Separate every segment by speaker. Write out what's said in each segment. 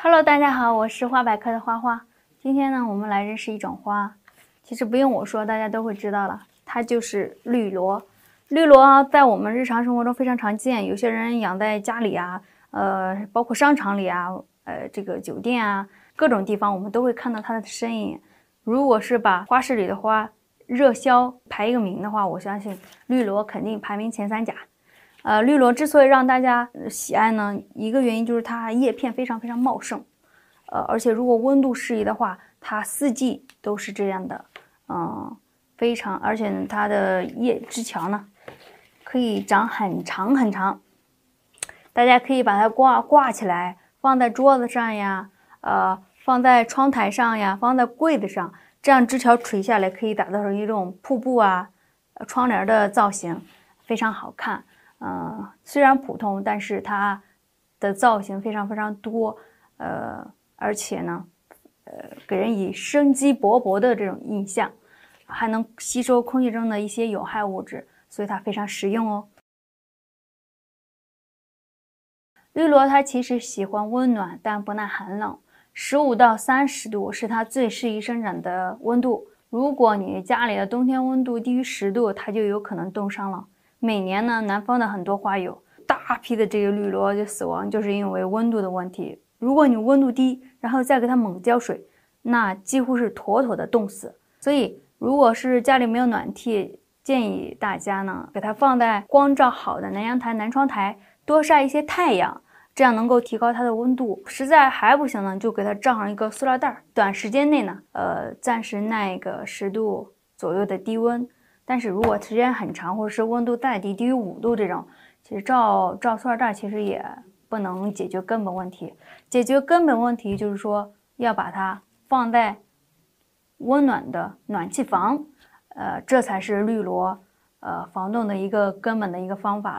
Speaker 1: Hello， 大家好，我是花百科的花花。今天呢，我们来认识一种花，其实不用我说，大家都会知道了，它就是绿萝。绿萝在我们日常生活中非常常见，有些人养在家里啊，包括商场里啊，这个酒店啊，各种地方我们都会看到它的身影。如果是把花市里的花热销排一个名的话，我相信绿萝肯定排名前3甲。绿萝之所以让大家喜爱呢，一个原因就是它叶片非常茂盛，而且如果温度适宜的话，它4季都是这样的，而且呢，它的叶枝条呢可以长很长，大家可以把它挂起来，放在桌子上呀，放在窗台上呀，放在柜子上，这样枝条垂下来可以打造成一种瀑布啊、窗帘的造型，非常好看。虽然普通，但是它的造型非常多，而且呢，给人以生机勃勃的这种印象，还能吸收空气中的一些有害物质，所以它非常实用哦。绿萝它其实喜欢温暖，但不耐寒冷，15到30度是它最适宜生长的温度。如果你家里的冬天温度低于10度，它就有可能冻伤了。每年呢，南方的很多花友大批的这个绿萝就死亡，就是因为温度的问题。如果你温度低，然后再给它猛浇水，那几乎是妥妥的冻死。所以，如果是家里没有暖气，建议大家呢，给它放在光照好的南阳台、南窗台，多晒一些太阳，这样能够提高它的温度。实在还不行呢，就给它罩上一个塑料袋，短时间内呢，暂时耐个10度左右的低温。但是如果时间很长，或者是温度再低，低于5度这种，其实罩塑料袋其实也不能解决根本问题。解决根本问题就是说要把它放在温暖的暖气房，这才是绿萝防冻的一个根本的一个方法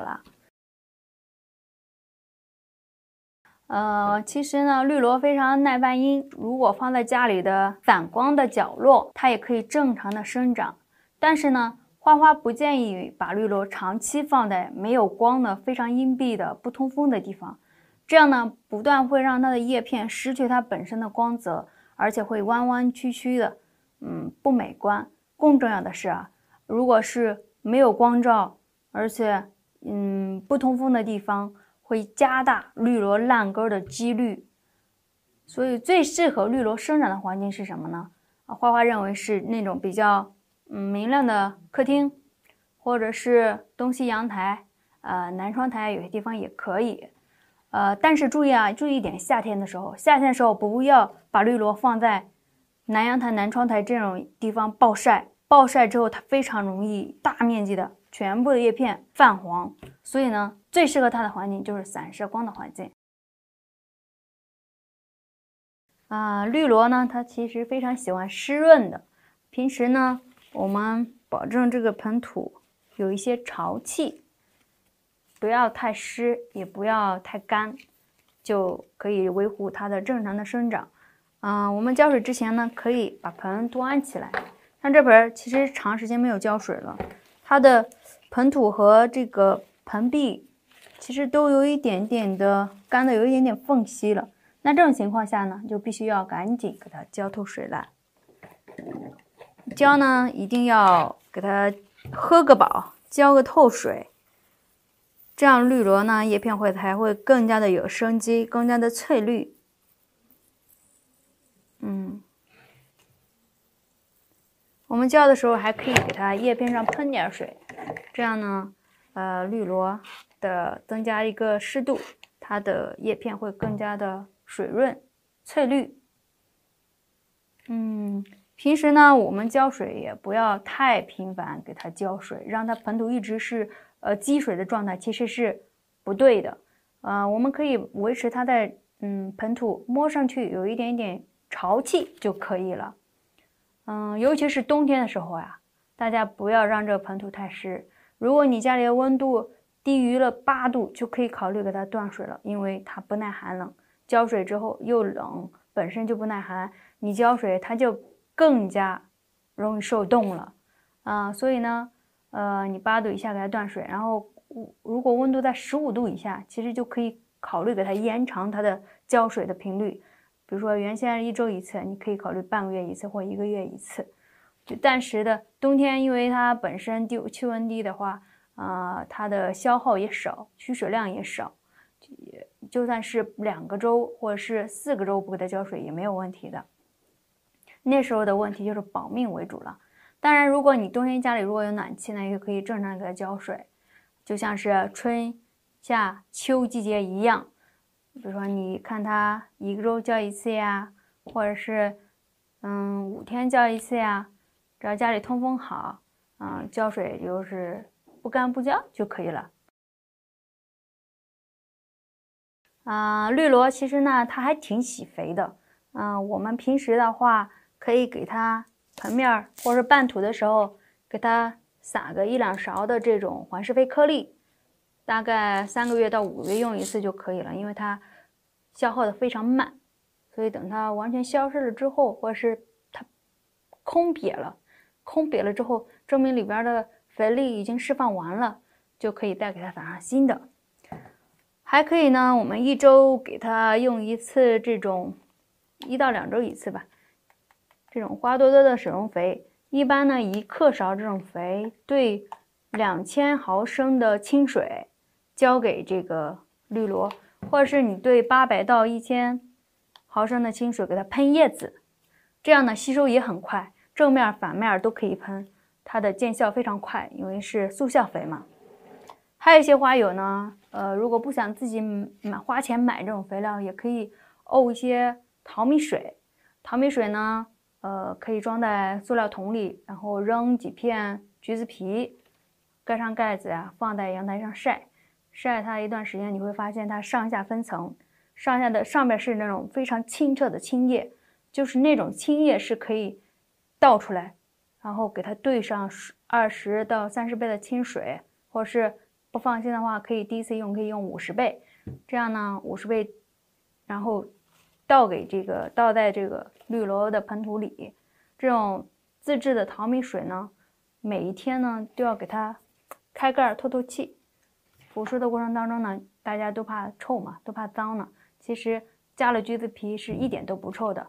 Speaker 1: 了。其实呢，绿萝非常耐半阴，如果放在家里的反光的角落，它也可以正常的生长。但是呢，花花不建议把绿萝长期放在没有光的、非常阴蔽的、不通风的地方，这样呢，不但会让它的叶片失去它本身的光泽，而且会弯弯曲曲的，不美观。更重要的是啊，如果是没有光照，而且不通风的地方，会加大绿萝烂根的几率。所以最适合绿萝生长的环境是什么呢？花花认为是那种比较明亮的客厅，或者是东西阳台，南窗台有些地方也可以。但是注意一点，夏天的时候不要把绿萝放在南阳台、南窗台这种地方暴晒。暴晒之后，它非常容易大面积的全部的叶片泛黄，所以呢，最适合它的环境就是散射光的环境。绿萝呢，它其实非常喜欢湿润的。平时呢，我们保证这个盆土有一些潮气，不要太湿，也不要太干，就可以维护它的正常的生长。我们浇水之前呢，可以把盆端起来。像这盆其实长时间没有浇水了，它的盆土和这个盆壁其实都有一点点的干的，有一点点缝隙了。那这种情况下呢，就必须要赶紧给它浇透水来。浇呢，一定要给它喝个饱，浇个透水，这样绿萝呢叶片才会更加的有生机，更加的翠绿。我们浇的时候还可以给它叶片上喷点水，这样呢，绿萝的增加一个湿度，它的叶片会更加的水润、翠绿。平时呢，我们浇水也不要太频繁给它浇水，让它盆土一直是积水的状态，其实是不对的。我们可以维持它在盆土摸上去有一点点潮气就可以了。尤其是冬天的时候呀，大家不要让这个盆土太湿。如果你家里的温度低于了8度，就可以考虑给它断水了，因为它不耐寒冷。浇水之后又冷，本身就不耐寒，你浇水它就更加容易受冻了。所以呢，你8度以下给它断水，然后如果温度在15度以下，其实就可以考虑给它延长它的浇水的频率。比如说原先1周1次，你可以考虑半个月1次或1个月1次。就暂时的冬天，因为它本身气温低的话，它的消耗也少，需水量也少，就算是2个周或者是4个周不给它浇水也没有问题的。那时候的问题就是保命为主了。当然，如果你冬天家里如果有暖气呢，也可以正常给它浇水，就像是春夏秋季节一样。比如说你看它1个周浇1次呀，或者是5天浇1次呀，只要家里通风好，浇水就是不干不浇就可以了。绿萝其实呢它还挺喜肥的，我们平时的话可以给它盆面或者拌土的时候给它撒个1、2勺的这种缓释肥颗粒，大概3个月到5个月用1次就可以了，因为它消耗的非常慢，所以等它完全消失了之后，或者是它空瘪了之后，证明里边的肥力已经释放完了，就可以再给它撒上新的。还可以呢，我们1周给它用1次这种1到2周1次吧，这种花多多的水溶肥，一般呢1克勺这种肥对2000毫升的清水浇给这个绿萝，或者是你对800到1000毫升的清水给它喷叶子，这样呢吸收也很快，正面反面都可以喷，它的见效非常快，因为是速效肥嘛。还有一些花友呢，如果不想自己花钱买这种肥料，也可以沤一些淘米水。淘米水呢，可以装在塑料桶里，然后扔几片橘子皮，盖上盖子呀，放在阳台上晒它一段时间，你会发现它上下分层，上面是那种非常清澈的青叶，就是那种青叶是可以倒出来，然后给它兑上20到30倍的清水，或是不放心的话，可以第一次用可以用50倍，这样呢50倍，然后倒在这个绿萝的盆土里。这种自制的淘米水呢，每一天呢都要给它开盖透气。腐蚀的过程当中呢，大家都怕臭嘛，都怕脏呢。其实加了橘子皮是一点都不臭的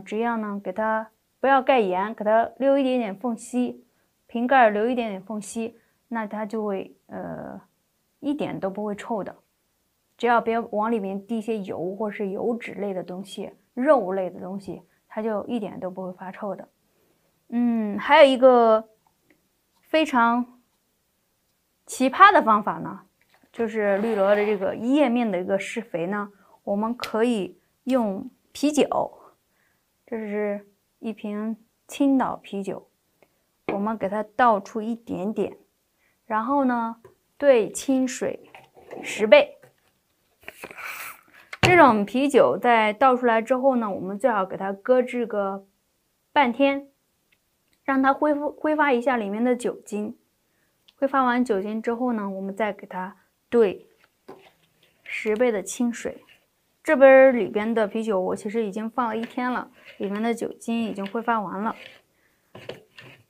Speaker 1: 只要呢给它不要盖严，给它留一点点缝隙，瓶盖留一点点缝隙，那它就会一点都不会臭的。只要别往里面滴一些油或是油脂类的东西、肉类的东西，它就一点都不会发臭的。还有一个非常奇葩的方法呢，就是绿萝的这个叶面的一个施肥呢，我们可以用啤酒，这是一瓶青岛啤酒，我们给它倒出一点点，然后呢兑清水10倍。这种啤酒在倒出来之后呢，我们最好给它搁置个半天，让它挥发一下里面的酒精。挥发完酒精之后呢，我们再给它兑10倍的清水。这杯里边的啤酒我其实已经放了1天了，里面的酒精已经挥发完了。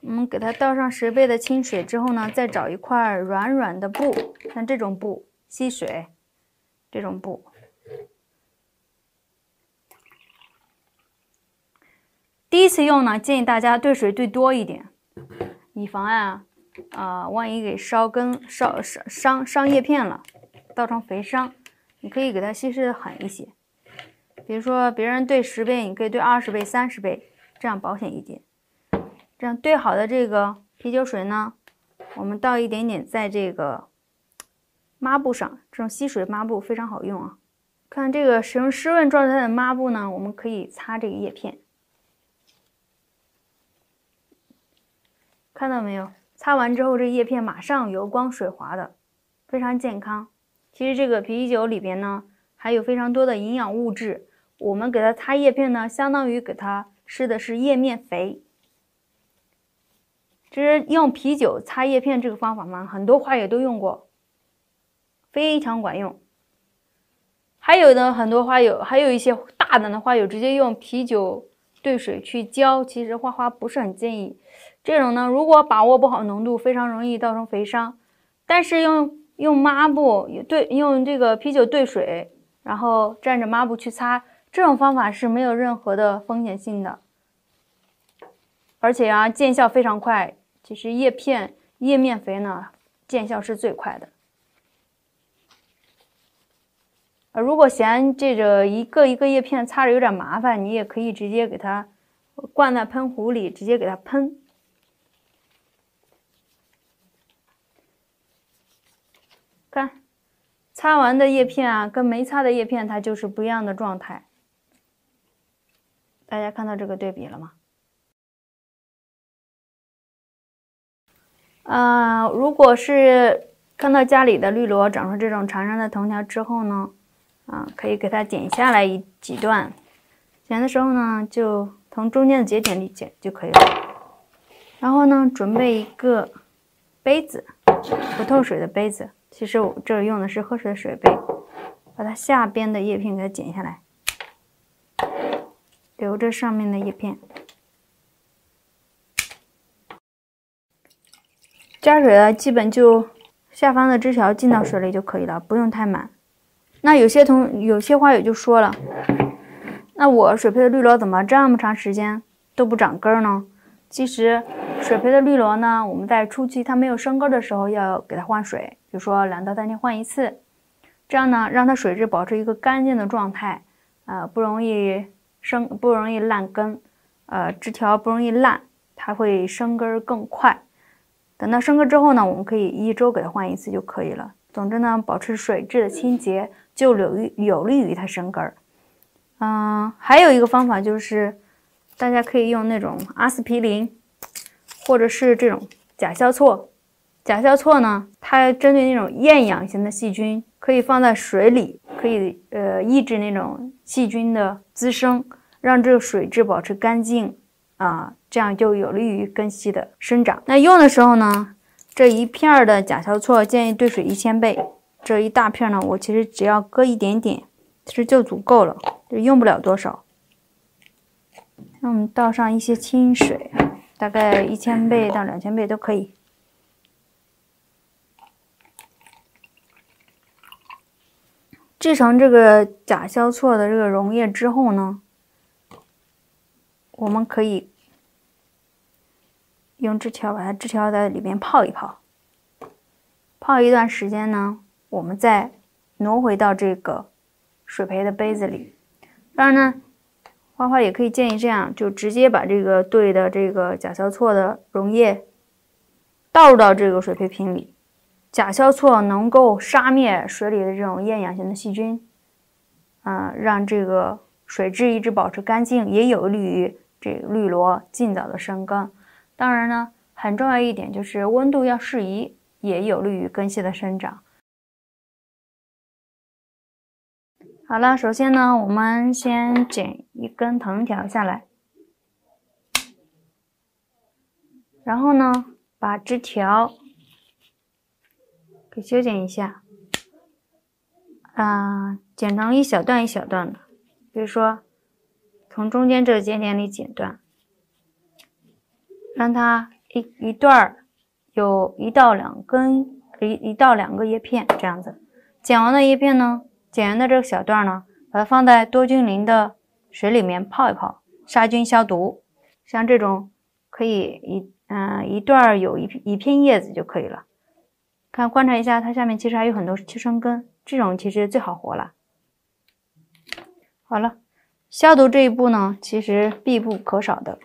Speaker 1: 我们给它倒上10倍的清水之后呢，再找一块软软的布，像这种布吸水，这种布。第一次用呢，建议大家兑水兑多一点，以防万一给伤叶片了，造成肥伤。你可以给它稀释的狠一些，比如说别人兑10倍，你可以兑20倍、30倍，这样保险一点。这样兑好的这个啤酒水呢，我们倒一点点在这个抹布上，这种吸水抹布非常好用啊。看这个使用湿润状态的抹布呢，我们可以擦这个叶片。看到没有？擦完之后，这叶片马上油光水滑的，非常健康。其实这个啤酒里边呢，还有非常多的营养物质。我们给它擦叶片呢，相当于给它施的是叶面肥。其实用啤酒擦叶片这个方法嘛，很多花友都用过，非常管用。还有的很多花友，还有一些大胆的花友，直接用啤酒兑水去浇，其实花花不是很建议。这种呢，如果把握不好浓度，非常容易造成肥伤。但是用抹布用这个啤酒兑水，然后蘸着抹布去擦，这种方法是没有任何的风险性的，而且啊见效非常快。其实叶面肥呢见效是最快的。如果嫌这个一个一个叶片擦着有点麻烦，你也可以直接给它灌在喷壶里，直接给它喷。看，擦完的叶片啊，跟没擦的叶片它就是不一样的状态。大家看到这个对比了吗？如果是看到家里的绿萝长出这种长长的藤条之后呢，可以给它剪下来几段。剪的时候呢，就从中间的节点里剪就可以了。然后呢，准备一个杯子，不透水的杯子。其实我这儿用的是喝水的水杯，把它下边的叶片给它剪下来，留着上面的叶片。加水了，基本就下方的枝条浸到水里就可以了，不用太满。那有些花友就说了，那我水培的绿萝怎么这么长时间都不长根呢？其实水培的绿萝呢，我们在初期它没有生根的时候要给它换水，比如说2到3天换一次，这样呢让它水质保持一个干净的状态，不容易烂根，枝条不容易烂，它会生根更快。等到生根之后呢，我们可以1周给它换一次就可以了。总之呢，保持水质的清洁就有利于它生根。还有一个方法就是，大家可以用那种阿司匹林，或者是这种甲硝唑。甲硝唑呢，它针对那种厌氧型的细菌，可以放在水里，可以抑制那种细菌的滋生，让这个水质保持干净这样就有利于根系的生长。那用的时候呢，这一片的甲硝唑建议兑水1000倍，这一大片呢，我其实只要搁一点点，其实就足够了，就用不了多少。那我们倒上一些清水，大概1000倍到2000倍都可以。制成这个甲硝唑的这个溶液之后呢，我们可以用枝条把它枝条在里面泡一泡，泡一段时间呢，我们再挪回到这个水培的杯子里。当然呢，花花也可以建议这样，就直接把这个兑的这个甲硝唑的溶液倒入到这个水培瓶里。甲硝唑能够杀灭水里的这种厌氧型的细菌，让这个水质一直保持干净，也有利于这个绿萝尽早的生根。当然呢，很重要一点就是温度要适宜，也有利于根系的生长。好了，首先呢，我们先剪一根藤条下来，然后呢，把枝条给修剪一下，剪成一小段一小段的，比如说从中间这个节点里剪断，让它一段有1到2根，1到2个叶片这样子。剪完的叶片呢，剪完的这个小段呢，把它放在多菌灵的水里面泡一泡，杀菌消毒。像这种可以一段有一片叶子就可以了。看，观察一下，它下面其实还有很多去生根，这种其实最好活了。好了，消毒这一步呢，其实必不可少的。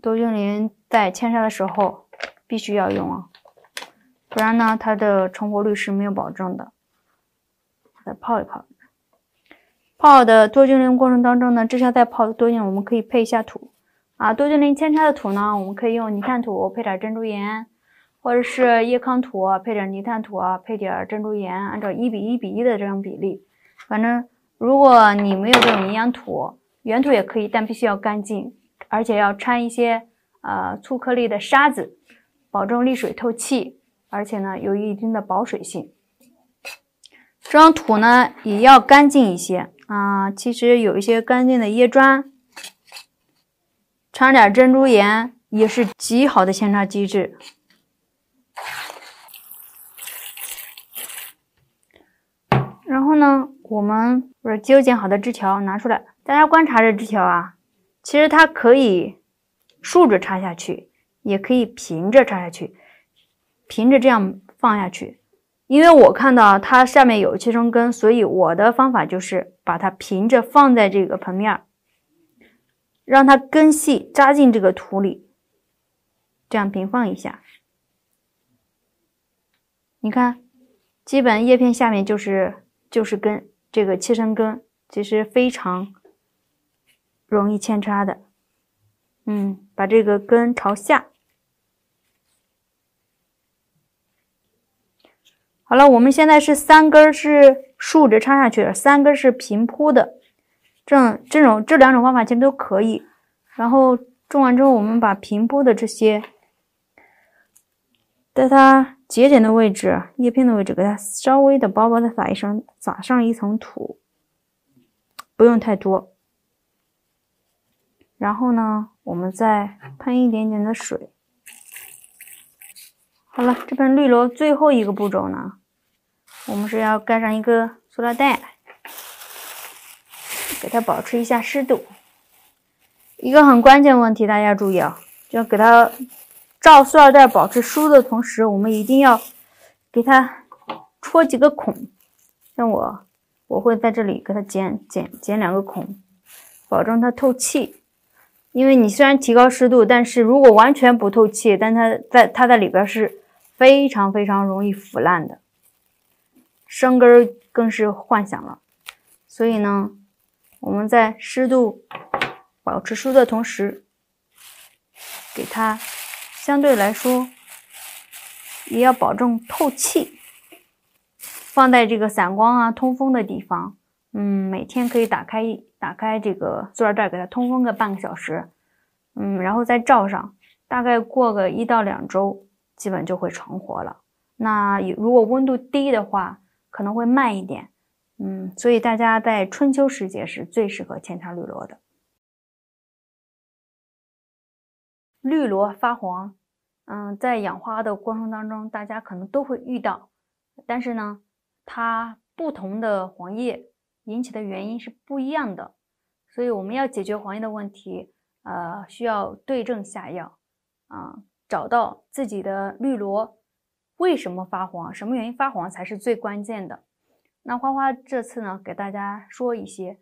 Speaker 1: 多菌灵在扦插的时候必须要用啊，不然呢，它的成活率是没有保证的。再泡一泡，泡的多菌灵过程当中呢，枝条在泡的多菌，我们可以配一下土多菌灵扦插的土呢，我们可以用泥炭土配点珍珠岩，或者是叶糠土配点泥炭土配点珍珠岩，按照1:1:1的这种比例。反正如果你没有这种营养土，原土也可以，但必须要干净，而且要掺一些粗颗粒的沙子，保证沥水透气，而且呢有一定的保水性。这种土呢也要干净一些其实有一些干净的椰砖，掺点珍珠岩也是极好的扦插机制。然后呢，我们不是修剪好的枝条拿出来，大家观察这枝条啊，其实它可以竖着插下去，也可以平着插下去，平着这样放下去。因为我看到它下面有切成根，所以我的方法就是把它平着放在这个盆面，让它根系扎进这个土里，这样平放一下。你看，基本叶片下面就是根，这个切成根，其实非常容易扦插的。把这个根朝下。好了，我们现在是3根是竖着插下去的，3根是平铺的。这2种方法其实都可以。然后种完之后，我们把平铺的这些，在它节点的位置、叶片的位置，给它稍微的薄薄的撒上一层土，不用太多。然后呢，我们再喷一点点的水。好了，这盆绿萝最后一个步骤呢，我们是要盖上一个塑料袋，给它保持一下湿度。一个很关键问题，大家注意啊，就给它罩塑料袋保持湿度的同时，我们一定要给它戳几个孔。像我会在这里给它剪2个孔，保证它透气。因为你虽然提高湿度，但是如果完全不透气，但它在里边是非常非常容易腐烂的，生根更是幻想了。所以呢，我们在保持湿度的同时，给它相对来说也要保证透气。放在这个散光啊、通风的地方，每天可以打开这个塑料袋，给它通风个半个小时，然后再罩上，大概过个1到2周，基本就会成活了。那如果温度低的话，可能会慢一点，所以大家在春秋时节是最适合扦插绿萝的。绿萝发黄，在养花的过程当中，大家可能都会遇到，但是呢，它不同的黄叶引起的原因是不一样的，所以我们要解决黄叶的问题，需要对症下药，找到自己的绿萝为什么发黄，什么原因发黄才是最关键的。那花花这次呢，给大家说一些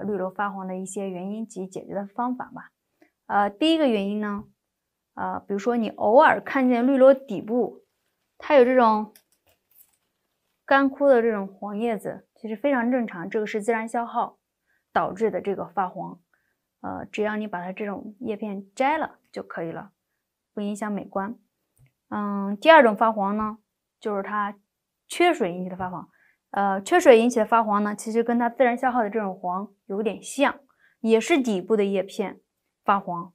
Speaker 1: 绿萝发黄的一些原因及解决的方法吧。第一个原因呢，比如说你偶尔看见绿萝底部它有这种干枯的这种黄叶子，其实非常正常，这个是自然消耗导致的这个发黄。只要你把它这种叶片摘了就可以了，不影响美观。第2种发黄呢，就是它缺水引起的发黄。缺水引起的发黄呢，其实跟它自然消耗的这种黄有点像，也是底部的叶片发黄，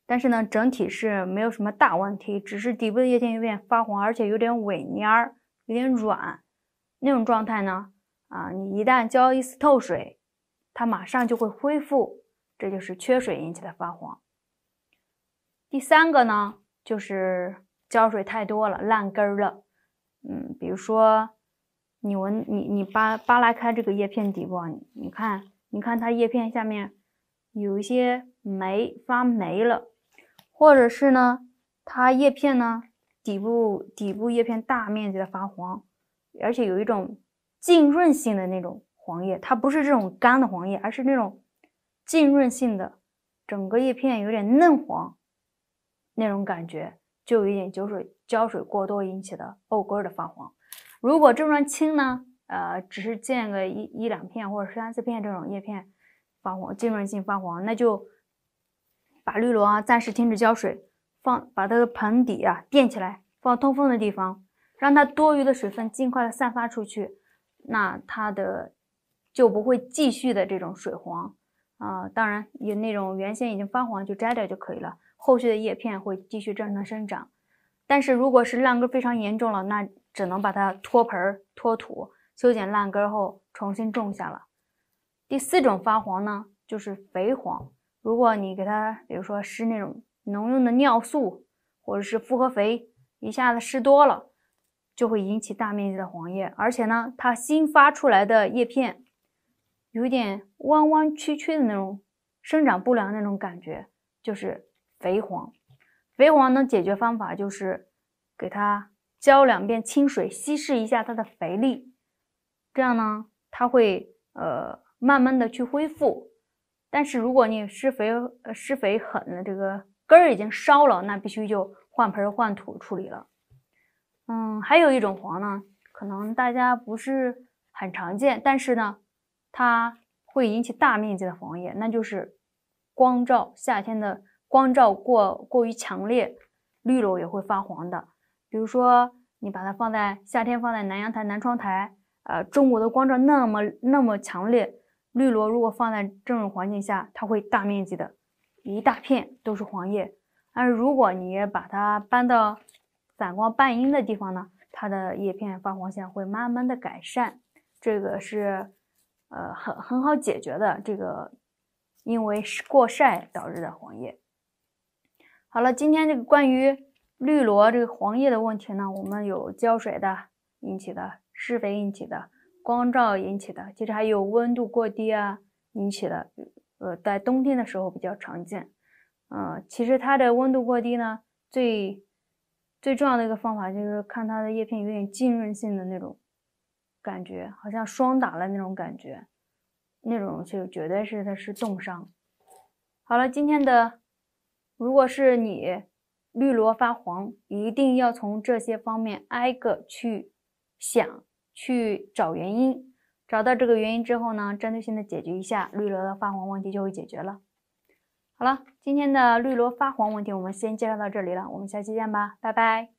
Speaker 1: 但是呢，整体是没有什么大问题，只是底部的叶片有点发黄，而且有点萎蔫，有点软，那种状态呢，你一旦浇1次透水，它马上就会恢复，这就是缺水引起的发黄。第3个呢，就是浇水太多了，烂根了。比如说你扒拉开这个叶片底部，你看它叶片下面有一些发霉了，或者是呢，它叶片呢底部叶片大面积的发黄，而且有一种浸润性的那种黄叶，它不是这种干的黄叶，而是那种浸润性的，整个叶片有点嫩黄那种感觉，就有一点浇水过多引起的沤根的发黄。如果症状轻呢，只是见个一两片或者3、4片这种叶片发黄，浸润性发黄，那就把绿萝暂时停止浇水，把它的盆底垫起来，放通风的地方，让它多余的水分尽快的散发出去，那它的就不会继续的这种水黄。当然有那种原先已经发黄就摘掉就可以了，后续的叶片会继续正常生长。但是如果是烂根非常严重了，那只能把它脱盆脱土，修剪烂根后重新种下了。第4种发黄呢，就是肥黄。如果你给它比如说施那种农用的尿素或者是复合肥，一下子施多了，就会引起大面积的黄叶，而且呢，它新发出来的叶片有点弯弯曲曲的那种生长不良那种感觉，就是肥黄。肥黄的解决方法就是给它浇2遍清水，稀释一下它的肥力，这样呢，它会慢慢的去恢复。但是如果你施肥狠了，这个根儿已经烧了，那必须就换盆换土处理了。还有一种黄呢，可能大家不是很常见，但是呢，它会引起大面积的黄叶，那就是光照，夏天的光照过于强烈，绿萝也会发黄的。比如说你把它夏天放在南阳台、南窗台，中午的光照那么强烈，绿萝如果放在这种环境下，它会大面积的一大片都是黄叶。但是如果你把它搬到散光半阴的地方呢，它的叶片发黄现象会慢慢的改善。这个是很好解决的，这个因为过晒导致的黄叶。好了，今天这个关于绿萝这个黄叶的问题呢，我们有浇水的引起的，施肥引起的，光照引起的，其实还有温度过低啊引起的，在冬天的时候比较常见。其实它的温度过低呢，最重要的一个方法就是看它的叶片有点浸润性的那种感觉，好像霜打了那种感觉，那种就绝对是它是冻伤。好了，今天的如果是你绿萝发黄，一定要从这些方面挨个去想，去找原因。找到这个原因之后呢，针对性的解决一下，绿萝的发黄问题就会解决了。好了，今天的绿萝发黄问题我们先介绍到这里了，我们下期见吧，拜拜。